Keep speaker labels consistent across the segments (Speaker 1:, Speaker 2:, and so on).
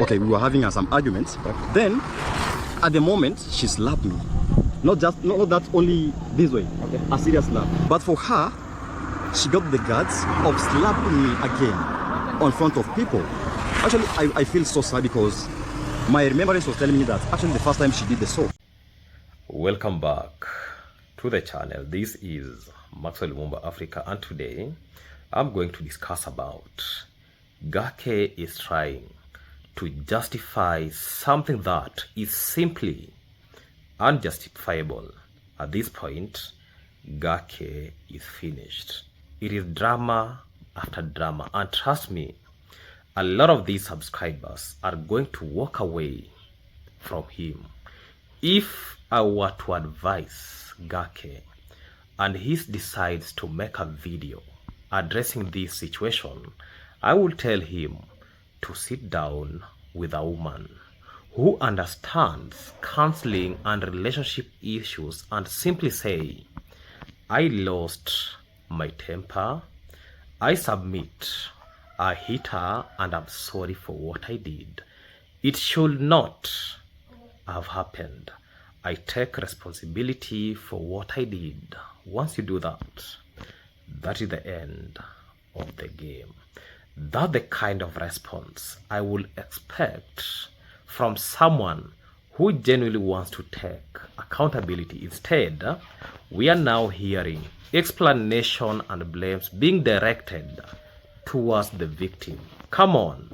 Speaker 1: Okay, we were having some arguments. Then, at the moment, she slapped me. Not that only this way, okay, a serious slap. But for her, she got the guts of slapping me again on front of people. Actually, I feel so sad because my remembrance was telling me that actually the first time she did the so.
Speaker 2: Welcome back to the channel. This is Maxwell Lumumba Africa, and today I'm going to discuss about GAKE is trying to justify something that is simply unjustifiable. At this point, GAKE is finished. It is drama after drama, and trust me, a lot of these subscribers are going to walk away from him. If I were to advise GAKE and he decides to make a video addressing this situation, I will tell him to sit down with a woman who understands counseling and relationship issues and simply say, I lost my temper, I submit, I hit her, and I'm sorry for what I did. It should not have happened. I take responsibility for what I did. Once you do that, that is the end of the game. That's the kind of response I will expect from someone who genuinely wants to take accountability. Instead, we are now hearing explanation and blames being directed towards the victim. Come on,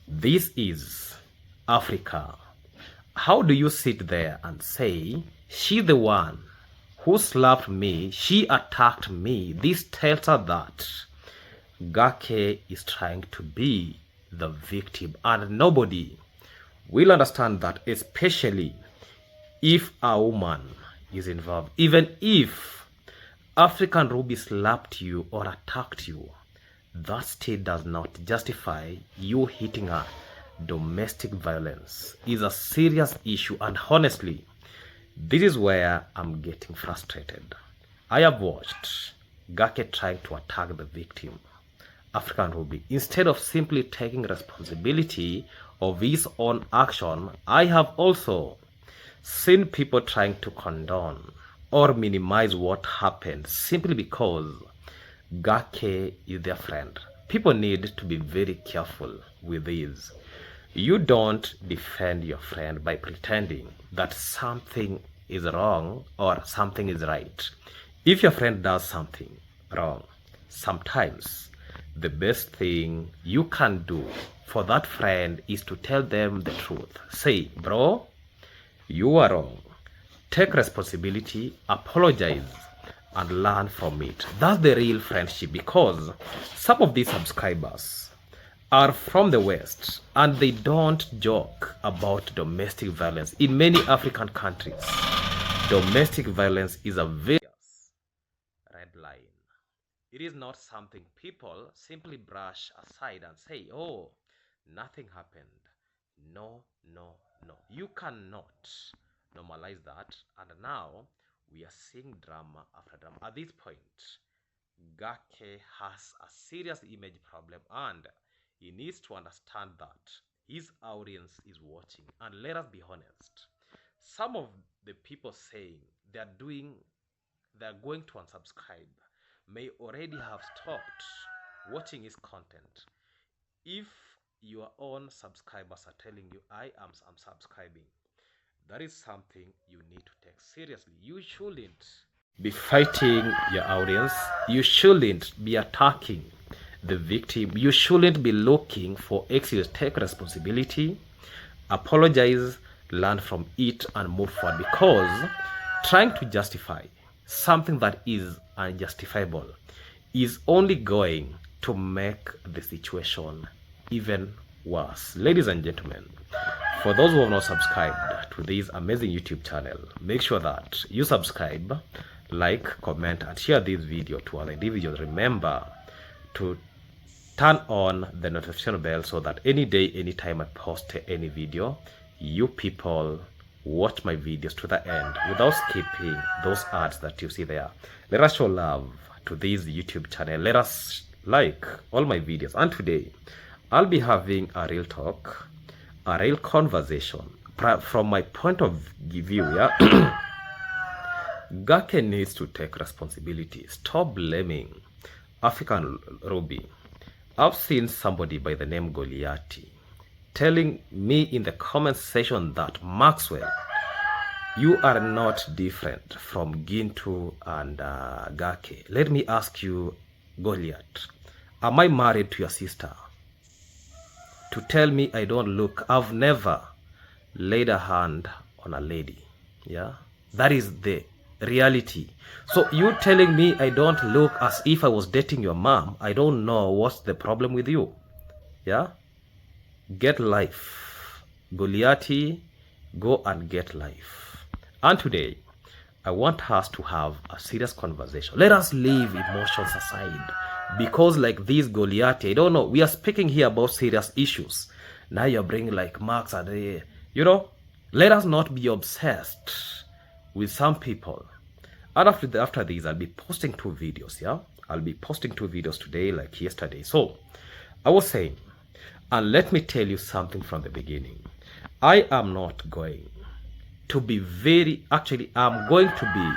Speaker 2: this is Africa. How do you sit there and say, she's the one who slapped me, she attacked me? This tells us that GAKE is trying to be the victim, and nobody will understand that, especially if a woman is involved. Even if African Ruby slapped you or attacked you, that still does not justify you hitting her. Domestic violence is a serious issue, and honestly, this is where I'm getting frustrated. I have watched GAKE trying to attack the victim, African Ruby. Instead of simply taking responsibility of his own action, I have also seen people trying to condone or minimize what happened simply because GAKE is their friend. People need to be very careful with this. You don't defend your friend by pretending that something is wrong or something is right. If your friend does something wrong, sometimes the best thing you can do for that friend is to tell them the truth. Say, bro, you are wrong. Take responsibility, apologize, and learn from it. That's the real friendship, because some of these subscribers are from the West and they don't joke about domestic violence. In many African countries, domestic violence is a very red line. It is not something people simply brush aside and say, oh, nothing happened. No, no, no. You cannot normalize that. And now we are seeing drama after drama. At this point, GAKE has a serious image problem, and he needs to understand that his audience is watching. And let us be honest, some of the people saying they're going to unsubscribe may already have stopped watching his content. If your own subscribers are telling you, I am unsubscribing, that is something you need to take seriously. You shouldn't be fighting your audience. You shouldn't be attacking the victim. You shouldn't be looking for excuses. Take responsibility, apologize, learn from it, and move forward, because trying to justify something that is unjustifiable is only going to make the situation even worse. Ladies and gentlemen, for those who have not subscribed to this amazing YouTube channel, make sure that you subscribe, like, comment, and share this video to other individuals. Remember to turn on the notification bell so that any day, anytime I post any video, you people watch my videos to the end without skipping those ads that you see there. Let us show love to this YouTube channel. Let us like all my videos. And today I'll be having a real talk a real conversation from my point of view, yeah. GAKE needs to take responsibility. Stop blaming African Ruby. I've seen somebody by the name Goliati telling me in the comment section that Maxwell, you are not different from Gintu and GAKE. Let me ask you, Goliath, am I married to your sister? To tell me I don't look, I've never laid a hand on a lady. Yeah, that is the reality. So you telling me I don't look as if I was dating your mom, I don't know what's the problem with you. Yeah, get life. Goliati, go and get life. And today I want us to have a serious conversation. Let us leave emotions aside, because like this Goliath, I don't know, we are speaking here about serious issues. Now you're bringing like Marx and you know, let us not be obsessed with some people. And after this, I'll be posting 2 videos, yeah? I'll be posting 2 videos today like yesterday. So I was saying, and let me tell you something from the beginning. I am not going to be I'm going to be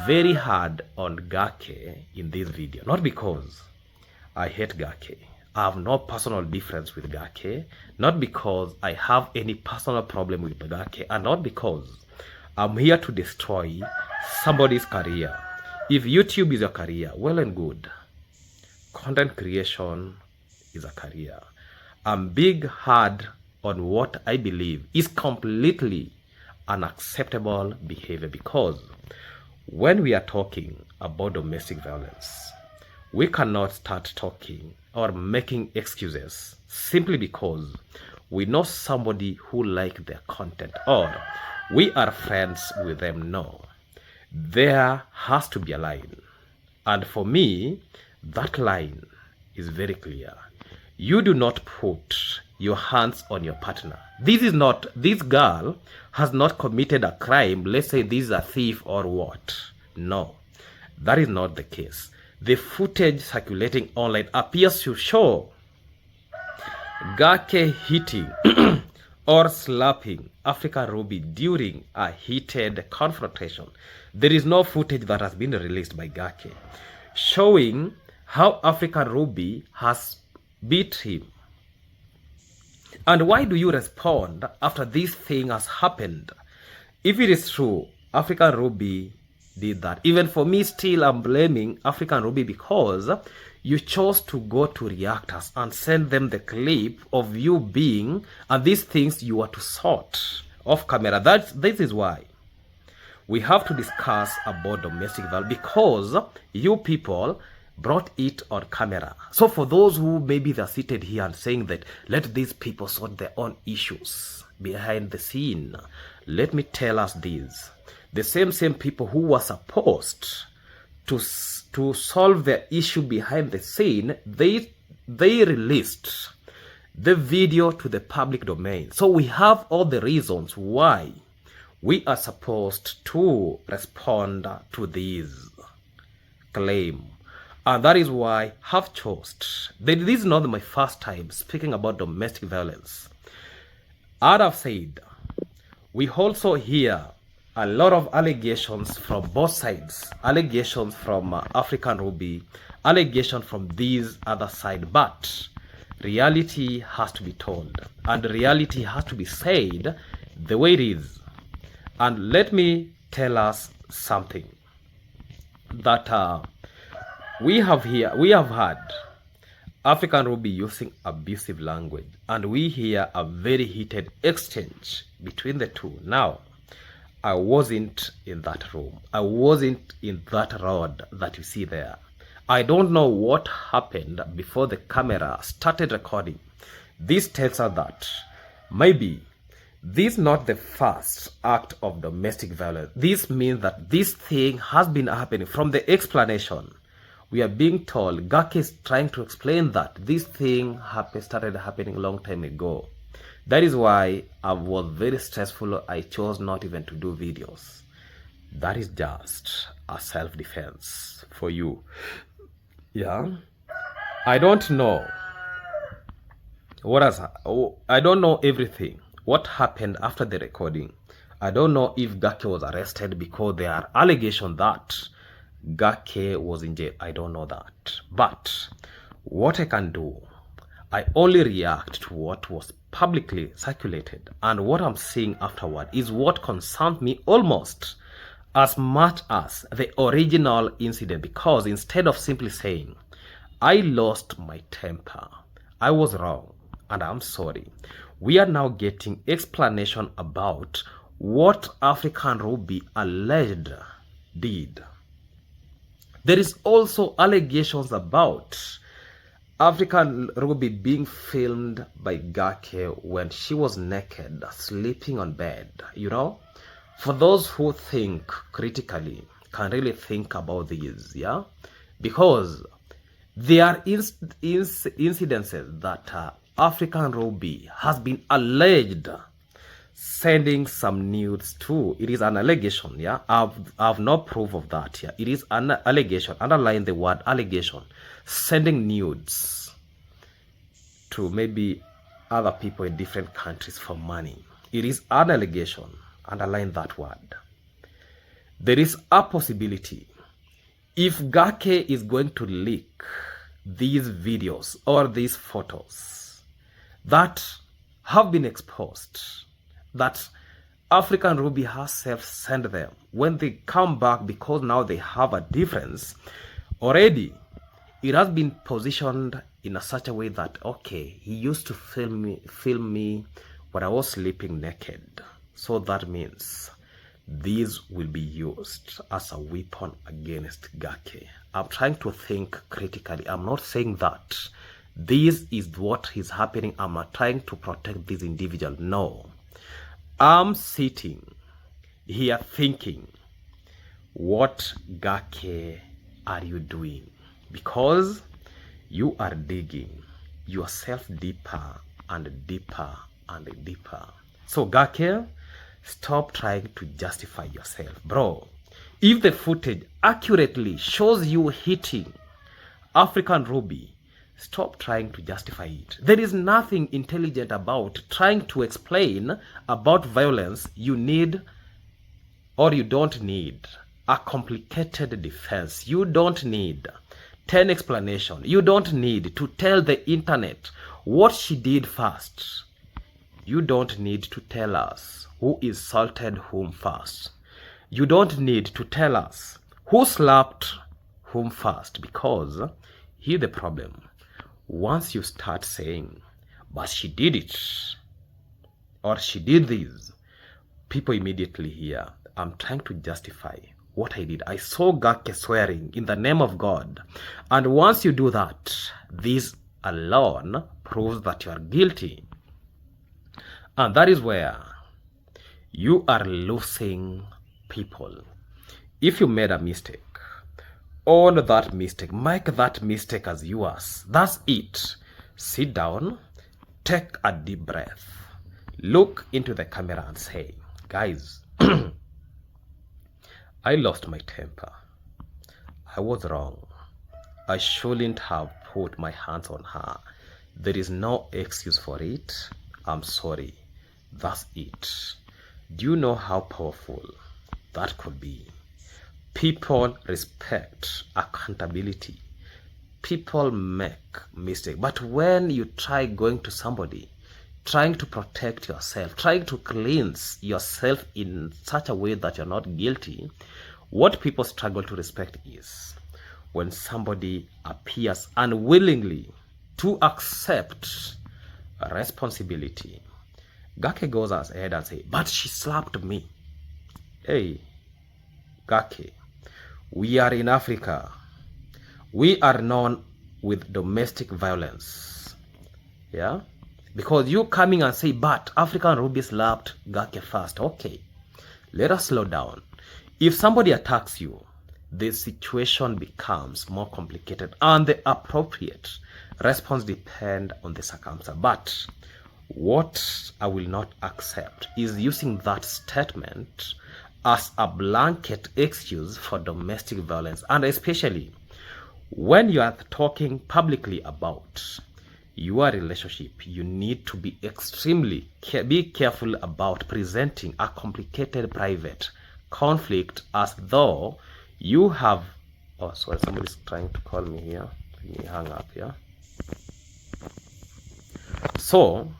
Speaker 2: very hard on GAKE in this video. Not because I hate GAKE. I have no personal difference with GAKE. Not because I have any personal problem with GAKE. And not because I'm here to destroy somebody's career. If YouTube is your career, well and good. Content creation is a career. I'm big hard on what I believe is completely unacceptable behavior, because when we are talking about domestic violence, we cannot start talking or making excuses simply because we know somebody who like their content or we are friends with them. No, there has to be a line, and for me that line is very clear. You do not put your hands on your partner. This girl has not committed a crime. Let's say this is a thief or what. No, that is not the case. The footage circulating online appears to show GAKE hitting or slapping African Ruby during a heated confrontation. There is no footage that has been released by GAKE showing how African Ruby has beat him. And why do you respond after this thing has happened? If it is true, African Ruby did that. Even for me, still I'm blaming African Ruby, because you chose to go to reactors and send them the clip of you being, and these things you are to sort off camera. This is why we have to discuss about domestic violence, because you people brought it on camera. So for those who maybe they're seated here and saying that let these people sort their own issues behind the scene, let me tell us this. The same people who were supposed to solve their issue behind the scene, they released the video to the public domain. So we have all the reasons why we are supposed to respond to this claim. And that is why I have chosen. This is not my first time speaking about domestic violence. As I've said, we also hear a lot of allegations from both sides. Allegations from African Ruby, allegations from this other side. But reality has to be told, and reality has to be said the way it is. And let me tell us something that we have had African Ruby using abusive language, and we hear a very heated exchange between the two. Now, I wasn't in that room. I wasn't in that road that you see there. I don't know what happened before the camera started recording. This tells us that maybe this is not the first act of domestic violence. This means that this thing has been happening. From the explanation, we are being told, GAKE is trying to explain that this thing started happening a long time ago. That is why I was very stressful. I chose not even to do videos. That is just a self-defense for you. Yeah, I don't know I don't know everything. What happened after the recording? I don't know if GAKE was arrested because there are allegations that GAKE was in jail. I don't know that. But what I can do, I only react to what was publicly circulated, and what I'm seeing afterward is what concerns me almost as much as the original incident, because instead of simply saying, I lost my temper, I was wrong, and I'm sorry, we are now getting explanation about what African Ruby alleged did. There is also allegations about African Ruby being filmed by GAKE when she was naked, sleeping on bed. You know, for those who think critically, can really think about these, yeah? Because there are incidences that African Ruby has been alleged sending some nudes to. It is an allegation, yeah? I've no proof of that, yeah? It is an allegation. Underline the word allegation. Sending nudes to maybe other people in different countries for money. It is an allegation. Underline that word. There is a possibility, if GAKE is going to leak these videos or these photos that have been exposed, that African Ruby herself sent them, when they come back, because now they have a difference already, it has been positioned in such a way that, okay, he used to film me when I was sleeping naked. So that means these will be used as a weapon against GAKE. I'm trying to think critically. I'm not saying that this is what is happening. I'm not trying to protect this individual. No. I'm sitting here thinking, what GAKE are you doing? Because you are digging yourself deeper and deeper and deeper. So GAKE, stop trying to justify yourself, bro. If the footage accurately shows you hitting African Ruby, stop trying to justify it. There is nothing intelligent about trying to explain about violence. You need, or you don't need, a complicated defense. You don't need 10 explanations. You don't need to tell the internet what she did first. You don't need to tell us who insulted whom first. You don't need to tell us who slapped whom first, because here's the problem. Once you start saying, but she did it, or she did this, people immediately hear, I'm trying to justify what I did. I saw GAKE swearing in the name of God. And once you do that, this alone proves that you are guilty. And that is where you are losing people. If you made a mistake, own that mistake. Make that mistake as yours. That's it. Sit down, take a deep breath, look into the camera and say, guys, I lost my temper. I was wrong. I shouldn't have put my hands on her. There is no excuse for it. I'm sorry. That's it. Do you know how powerful that could be? People respect accountability. People make mistakes. But when you try going to somebody, trying to protect yourself, trying to cleanse yourself in such a way that you're not guilty, what people struggle to respect is when somebody appears unwillingly to accept responsibility. GAKE goes ahead and says, but she slapped me. Hey, GAKE, we are in Africa. We are known with domestic violence. Yeah? Because you coming and say, but African Ruby slapped GAKE first. Okay, let us slow down. If somebody attacks you, the situation becomes more complicated and the appropriate response depends on the circumstance. But what I will not accept is using that statement as a blanket excuse for domestic violence, and especially when you are talking publicly about your relationship, you need to be extremely be careful about presenting a complicated private conflict as though you have... Oh, sorry, somebody's trying to call me here. Let me hang up here. So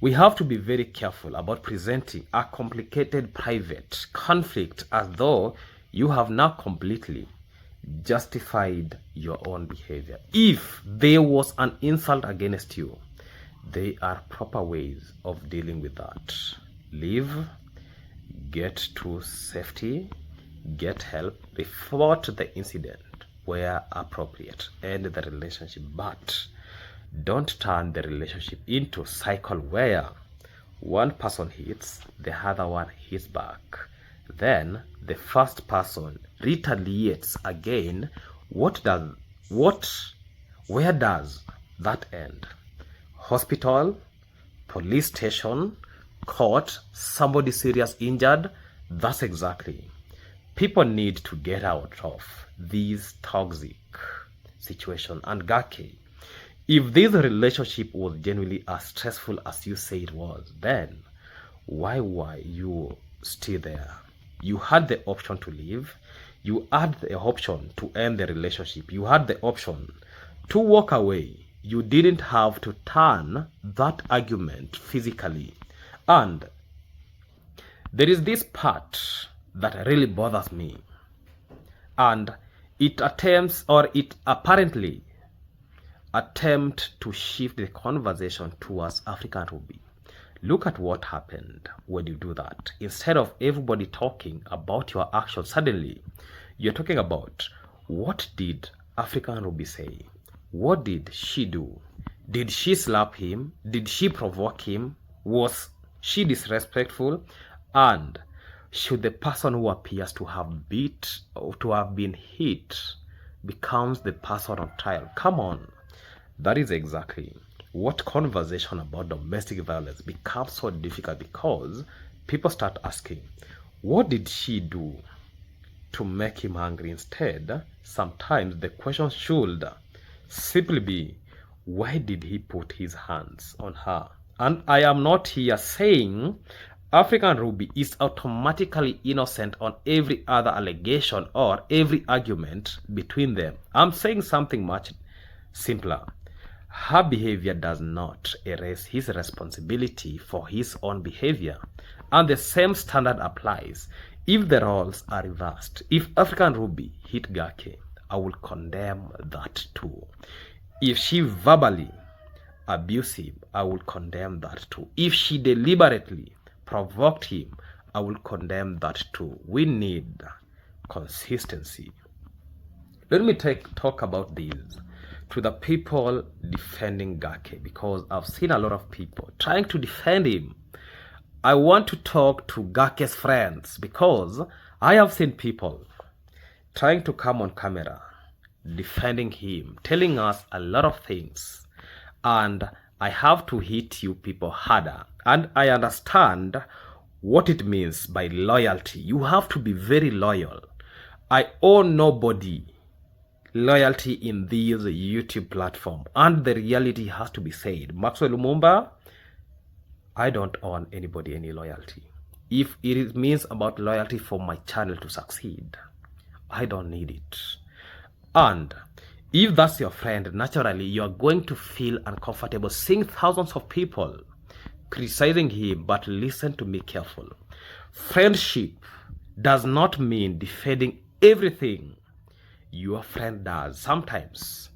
Speaker 2: we have to be very careful about presenting a complicated private conflict as though you have now completely justified your own behavior. If there was an insult against you, there are proper ways of dealing with that. Leave, get to safety, get help, report the incident where appropriate, end the relationship, but don't turn the relationship into a cycle where one person hits, the other one hits back. Then the first person retaliates again. Where does that end? Hospital, police station, court, somebody serious injured? That's exactly. People need to get out of these toxic situation. And GAKE, if this relationship was genuinely as stressful as you say it was, then why were you still there? You had the option to leave. You had the option to end the relationship. You had the option to walk away. You didn't have to turn that argument physically. And there is this part that really bothers me. And it apparently attempt to shift the conversation towards African Ruby. Look at what happened when you do that. Instead of everybody talking about your actions, suddenly you're talking about what did African Ruby say? What did she do? Did she slap him? Did she provoke him? Was she disrespectful? And should the person who appears to have been hit becomes the person on trial? Come on. That is exactly what conversation about domestic violence becomes so difficult, because people start asking, what did she do to make him angry? Instead, sometimes the question should simply be, why did he put his hands on her? And I am not here saying African Ruby is automatically innocent on every other allegation or every argument between them. I'm saying something much simpler. Her behavior does not erase his responsibility for his own behavior. And the same standard applies if the roles are reversed. If African Ruby hit GAKE, I will condemn that too. If she verbally abusive, I will condemn that too. If she deliberately provoked him, I will condemn that too. We need consistency. Let me talk about this to the people defending GAKE, because I've seen a lot of people trying to defend him. I want to talk to GAKE's friends, because I have seen people trying to come on camera defending him, telling us a lot of things, and I have to hit you people harder. And I understand what it means by loyalty. You have to be very loyal. I owe nobody loyalty in this YouTube platform, and the reality has to be said. Maxwell Lumumba, I don't owe anybody any loyalty. If it means about loyalty for my channel to succeed, I don't need it. And if that's your friend, naturally you're going to feel uncomfortable seeing thousands of people criticizing him. But listen to me carefully. Friendship does not mean defending everything your friend does. Sometimes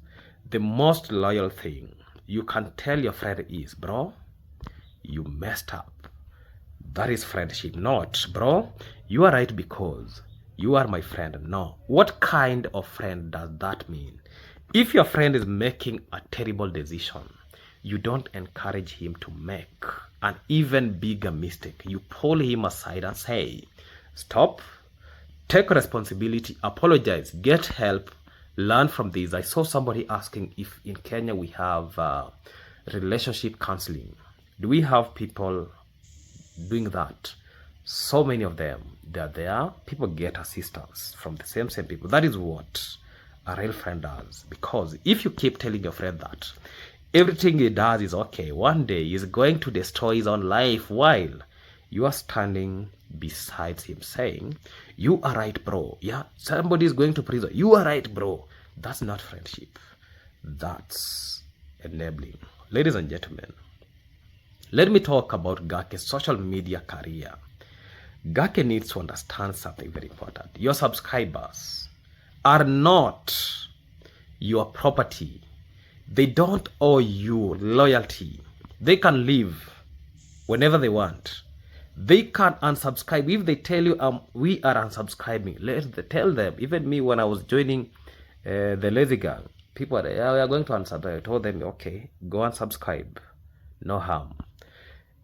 Speaker 2: the most loyal thing you can tell your friend is, bro, you messed up. That is friendship. Not, bro, you are right because you are my friend. No. What kind of friend does that mean? If your friend is making a terrible decision, you don't encourage him to make an even bigger mistake. You pull him aside and say, stop, take responsibility, apologize, get help, learn from this. I saw somebody asking if in Kenya we have relationship counseling. Do we have people doing that? So many of them, they're there. People get assistance from the same people. That is what a real friend does. Because if you keep telling your friend that Everything he does is okay. One day he's going to destroy his own life while you are standing beside him saying, you are right, bro. Yeah, somebody is going to prison. You are right, bro. That's not friendship. That's enabling. Ladies and gentlemen, let me talk about GAKE's social media career. GAKE needs to understand something very important. Your subscribers are not your property. They don't owe you loyalty. They can leave whenever they want. They can unsubscribe. If they tell you we are unsubscribing, tell them. Even me, when I was joining the lazy gang, people are, yeah, we are going to unsubscribe. I told them, okay, go unsubscribe. No harm.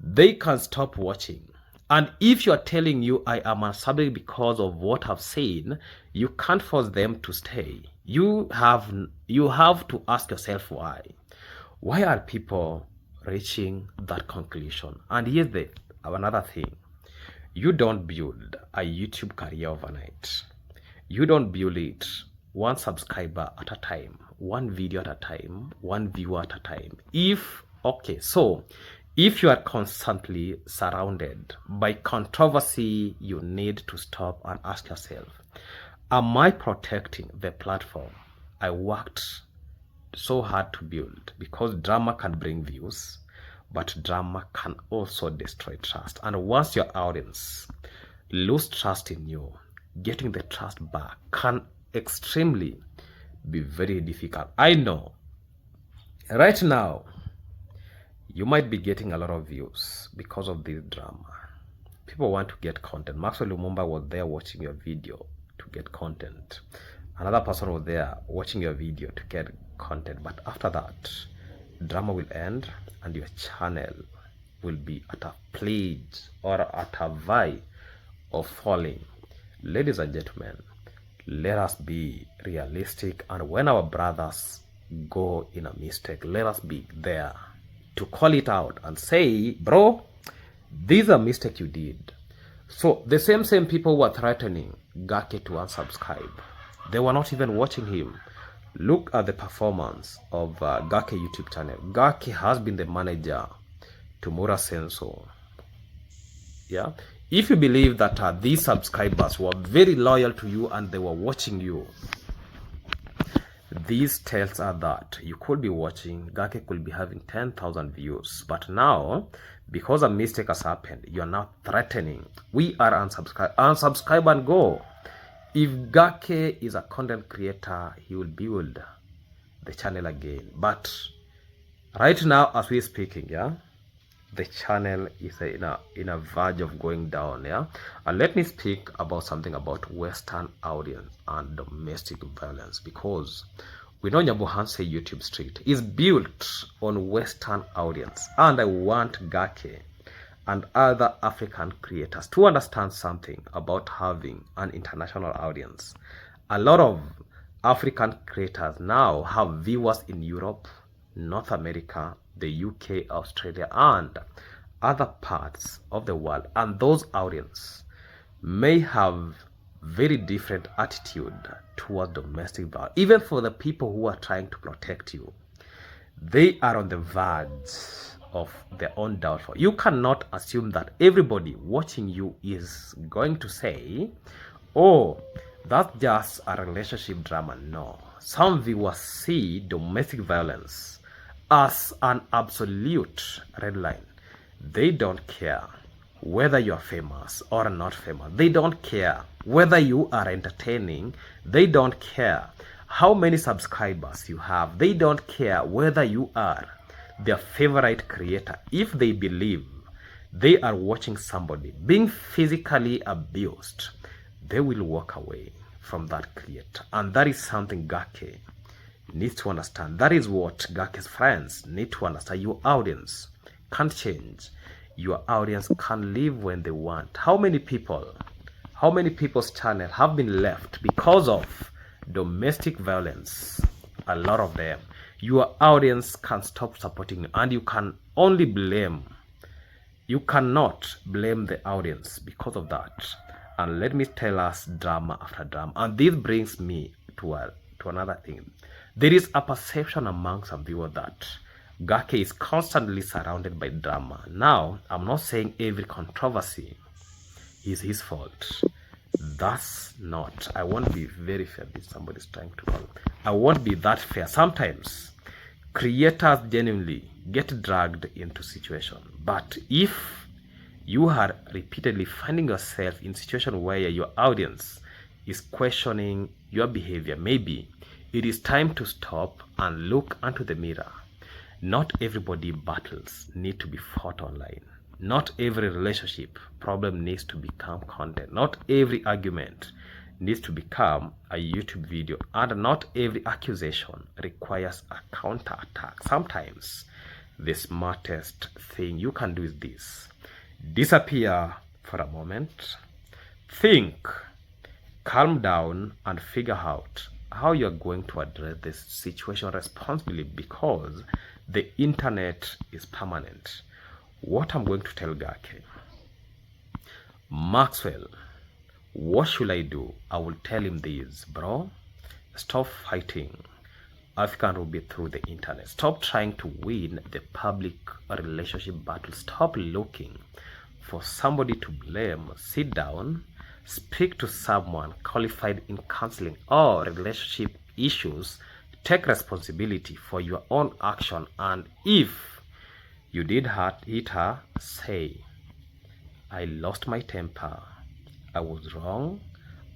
Speaker 2: They can stop watching. And if you are telling you I am unsubscribing because of what I've seen, you can't force them to stay. You have to ask yourself why. Why are people reaching that conclusion? And here's another thing. You don't build a YouTube career overnight. You don't build it one subscriber at a time, one video at a time, one viewer at a time. If you are constantly surrounded by controversy, you need to stop and ask yourself, am I protecting the platform I worked so hard to build? Because drama can bring views, but drama can also destroy trust. And once your audience lose trust in you, getting the trust back can extremely be very difficult. I know right now you might be getting a lot of views because of this drama. People want to get content. Maxwell Lumumba was there watching your video to get content. Another person was there watching your video to get content. But after that, drama will end and your channel will be at a pledge or at a vie of falling. Ladies and gentlemen, let us be realistic, and when our brothers go in a mistake, let us be there to call it out and say, bro, this is a mistake you did. So the same people were threatening GAKE to unsubscribe. They were not even watching him. Look at the performance of GAKE YouTube channel. GAKE has been the manager to Mura Senso. Yeah. If you believe that these subscribers were very loyal to you and they were watching you, this tells us that you could be watching, GAKE could be having 10,000 views. But now, because a mistake has happened, you are now threatening. We are unsubscribe and go. If GAKE is a content creator, he will build the channel again. But right now, as we're speaking, yeah, the channel is in a verge of going down. Yeah, and let me speak about something about Western audience and domestic violence, because we know Nyabuhanse YouTube Street is built on Western audience, and I want GAKE and other African creators to understand something about having an international audience. A lot of African creators now have viewers in Europe, North America, the UK, Australia, and other parts of the world. And those audience may have very different attitude towards domestic violence. Even for the people who are trying to protect you, they are on the verge of their own downfall. You cannot assume that everybody watching you is going to say, oh, that's just a relationship drama. No. Some viewers see domestic violence as an absolute red line. They don't care whether you are famous or not famous. They don't care whether you are entertaining. They don't care how many subscribers you have. They don't care whether you are their favorite creator. If they believe they are watching somebody being physically abused, they will walk away from that creator. And that is something GAKE needs to understand. That is what GAKE's friends need to understand. Your audience can't change. Your audience can live when they want. How many people's channel have been left because of domestic violence? A lot of them. Your audience can stop supporting you, and you can only blame. You cannot blame the audience because of that. And let me tell us drama after drama. And this brings me to another thing. There is a perception among some viewers that GAKE is constantly surrounded by drama. Now, I'm not saying every controversy is his fault. That's not. I won't be very fair if somebody's trying to call. I won't be that fair. Sometimes creators genuinely get dragged into situation. But if you are repeatedly finding yourself in situation where your audience is questioning your behavior, maybe it is time to stop and look into the mirror. Not everybody battles need to be fought online. Not every relationship problem needs to become content. Not every argument needs to become a YouTube video. And not every accusation requires a counterattack. Sometimes the smartest thing you can do is this. Disappear for a moment. Think. Calm down and figure out how you're going to address this situation responsibly, because the internet is permanent. What I'm going to tell GAKE: Maxwell, what should I do? I will tell him this: bro, stop fighting African Ruby through the internet. Stop trying to win the public relationship battle. Stop looking for somebody to blame. Sit down, speak to someone qualified in counseling or relationship issues. Take responsibility for your own action, and if you did hit her, say, I lost my temper. I was wrong.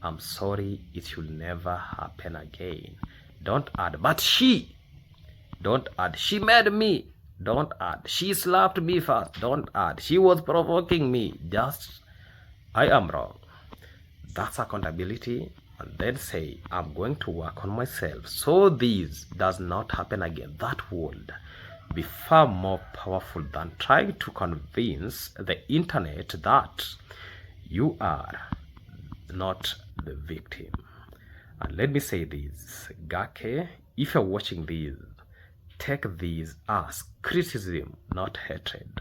Speaker 2: I'm sorry. It should never happen again. Don't add, but she. Don't add, she made me. Don't add, she slapped me first. Don't add, she was provoking me. Just, I am wrong. That's accountability. And then say, I'm going to work on myself so this does not happen again. That would be far more powerful than trying to convince the internet that you are not the victim. And let me say this, GAKE, if you're watching this, take this as criticism, not hatred.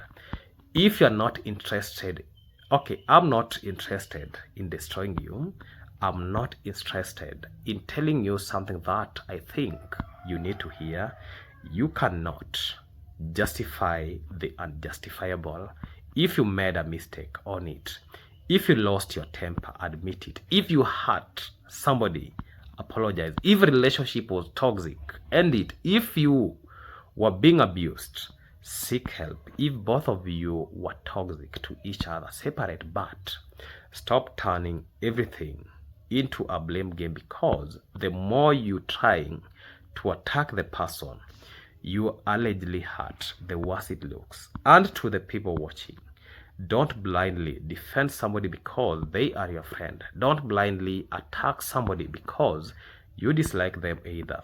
Speaker 2: If you're not interested, okay, I'm not interested in destroying you. I'm not interested in telling you something that I think you need to hear. You cannot justify the unjustifiable. If you made a mistake, own it. If you lost your temper, admit it. If you hurt somebody, apologize. If a relationship was toxic, end it. If you were being abused, seek help. If both of you were toxic to each other, separate. But stop turning everything into a blame game, because the more you trying to attack the person you allegedly hurt, the worse it looks. And to the people watching, don't blindly defend somebody because they are your friend. Don't blindly attack somebody because you dislike them either.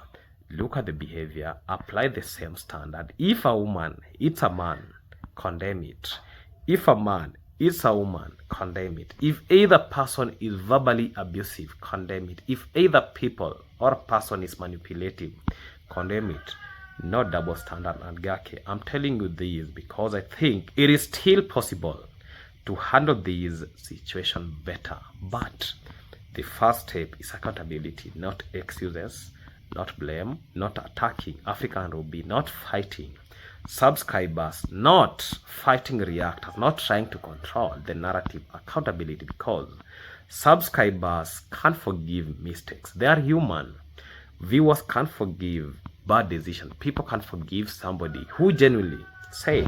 Speaker 2: Look at the behavior, apply the same standard. If a woman eats a man, condemn it. If a man eats a woman, condemn it. If either person is verbally abusive, condemn it. If either people or person is manipulative, condemn it. Not double standard. And GAKE, I'm telling you this because I think it is still possible to handle these situations better. But the first step is accountability, not excuses, not blame, not attacking African Ruby, not fighting subscribers, not fighting reactors, not trying to control the narrative. Accountability, because subscribers can't forgive mistakes. They are human. Viewers can't forgive bad decisions. People can't forgive somebody who genuinely say,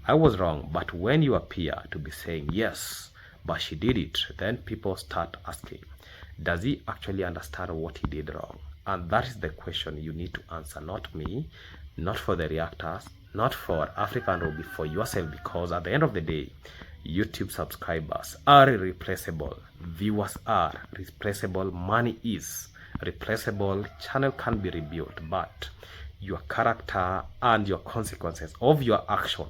Speaker 2: I was wrong. But when you appear to be saying, yes, but she did it, then people start asking, does he actually understand what he did wrong? And that is the question you need to answer, not me, not for the reactors, not for African Ruby, for yourself, because at the end of the day, YouTube subscribers are irreplaceable, viewers are replaceable, money is replaceable, channel can be rebuilt, but your character and your consequences of your action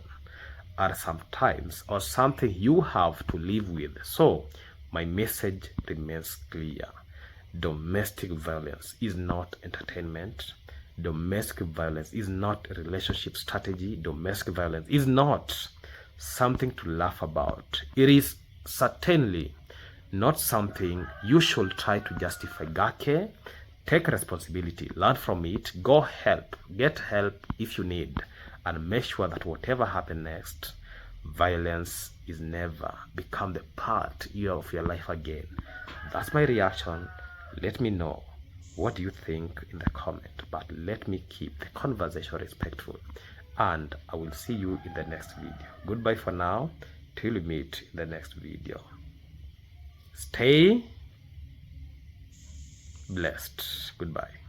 Speaker 2: are sometimes or something you have to live with. So my message remains clear. Domestic violence is not entertainment. Domestic violence is not a relationship strategy. Domestic violence is not something to laugh about. It is certainly not something you should try to justify. GAKE, take responsibility, learn from it, go help, get help if you need. and make sure that whatever happens next, violence is never become the part of your life again. That's my reaction. Let me know what do you think in the comment, but let me keep the conversation respectful, and I will see you in the next video. Goodbye for now, till we meet in the next video. Stay blessed. Goodbye.